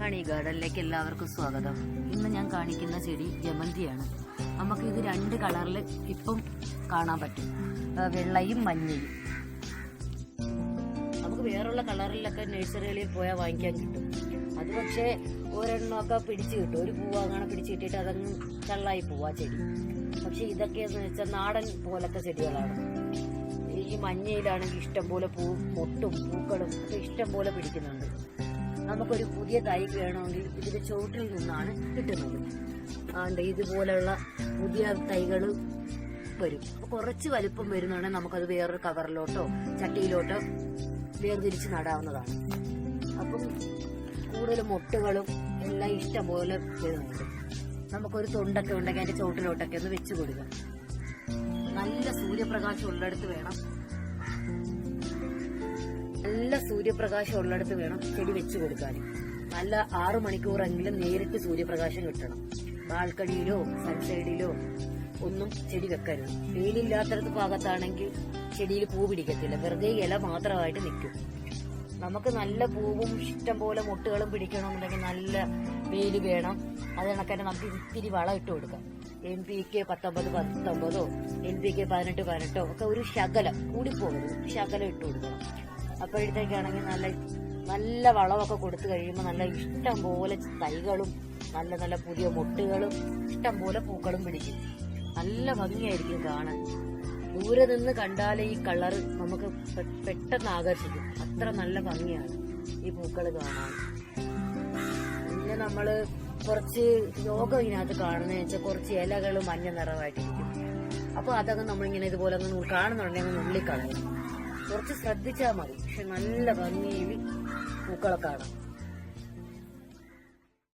Honey ഗാർഡനിലേക്ക് എല്ലാവർക്കും സ്വാഗതം. ഇന്ന് ഞാൻ കാണിക്കുന്ന ചെടി ജമന്തിയാണ്. നമുക്ക് ഇത് രണ്ട് കളറിൽ ഇപ്പം കാണാൻ പറ്റും, വെള്ളയും മഞ്ഞയും. നമുക്ക് വേറുള്ള കളറിലൊക്കെ നഴ്സറികളിൽ പോയാൽ വാങ്ങിക്കാൻ കിട്ടും. അത് പക്ഷേ ഒരെണ്ണമൊക്കെ പിടിച്ചു കിട്ടും, ഒരു പൂവ് അങ്ങനെ പിടിച്ചു കിട്ടിയിട്ട് അതങ്ങ് ചള്ളായി പോവാ ചെടി. പക്ഷെ ഇതൊക്കെയെന്ന് വെച്ചാൽ നാടൻ പോലത്തെ ചെടികളാണ്. ഈ മഞ്ഞയിലാണെങ്കിൽ ഇഷ്ടം പോലെ മൊട്ടും പൂക്കളും ഒക്കെ ഇഷ്ടം പോലെ പിടിക്കുന്നുണ്ട്. നമുക്കൊരു പുതിയ തൈ വേണമെങ്കിൽ ഇതിന്റെ ചുവട്ടിൽ നിന്നാണ് കിട്ടുന്നത്. ഇതുപോലെയുള്ള പുതിയ തൈകൾ വരും. അപ്പൊ കുറച്ച് വലുപ്പം വരുന്നുണ്ടെങ്കിൽ നമുക്കത് വേറൊരു കവറിലോട്ടോ ചട്ടിയിലോട്ടോ വേർതിരിച്ച് നടാവുന്നതാണ്. അപ്പം കൂടുതൽ മൊട്ടുകളും എല്ലാം ഇഷ്ടം പോലെ വരുന്നുണ്ട്. നമുക്കൊരു തൊണ്ടൊക്കെ ഉണ്ടെങ്കിൽ അതിന്റെ ചുവട്ടിലോട്ടൊക്കെ ഒന്ന് വെച്ച് കൊടുക്കാം. നല്ല സൂര്യപ്രകാശം ഉള്ളിടത്ത് വേണം, ചെടി വെച്ച് കൊടുക്കാൻ. നല്ല 6 മണിക്കൂറെങ്കിലും നേരിട്ട് സൂര്യപ്രകാശം കിട്ടണം. ബാൽക്കണിയിലോ സൺസൈഡിലോ ഒന്നും ചെടി വെക്കരുത്. വെയിലില്ലാത്തടത്ത് ഭാഗത്താണെങ്കിൽ ചെടിയിൽ പൂ പിടിക്കത്തില്ല, വെറുതെ ഇല മാത്രമായിട്ട് നിൽക്കും. നമുക്ക് നല്ല പൂവും ഇഷ്ടം പോലെ മുട്ടുകളും പിടിക്കണമെന്നുണ്ടെങ്കിൽ നല്ല വെയിൽ വേണം. അത് കണക്കായിട്ട് നമുക്ക് ഇത്തിരി വളം ഇട്ട് കൊടുക്കാം. NPK 19-19 NPK 18-18 ഒക്കെ ഒരു ശകലം കൂടിപ്പോകരുത്, ശകലം ഇട്ട് കൊടുക്കണം. അപ്പോഴത്തേക്കാണെങ്കിൽ നല്ല വളമൊക്കെ കൊടുത്തു കഴിയുമ്പോൾ നല്ല ഇഷ്ടം പോലെ തൈകളും നല്ല പുതിയ മുട്ടുകളും ഇഷ്ടം പോലെ പൂക്കളും പിടിക്കും. നല്ല ഭംഗിയായിരിക്കും കാണാൻ. ദൂരെ നിന്ന് കണ്ടാലേ ഈ കളറ് നമുക്ക് പെട്ടെന്ന് ആകർഷിക്കും. അത്ര നല്ല ഭംഗിയാണ് ഈ പൂക്കൾ കാണാൻ. പിന്നെ നമ്മള് കുറച്ച് രോഗം ഇതിനകത്ത് കാണുന്നതെന്ന് വെച്ചാൽ കുറച്ച് ഇലകൾ മഞ്ഞ നിറമായിട്ടിരിക്കും. അപ്പൊ അതൊക്കെ നമ്മളിങ്ങനെ ഇതുപോലെ കാണുന്നുണ്ടെങ്കിൽ നുള്ളിക്കളയും. കുറച്ച് ശ്രദ്ധിച്ചാൽ മതി. പക്ഷെ നല്ല ഭംഗിയിൽ പൂക്കളെ കാണാം.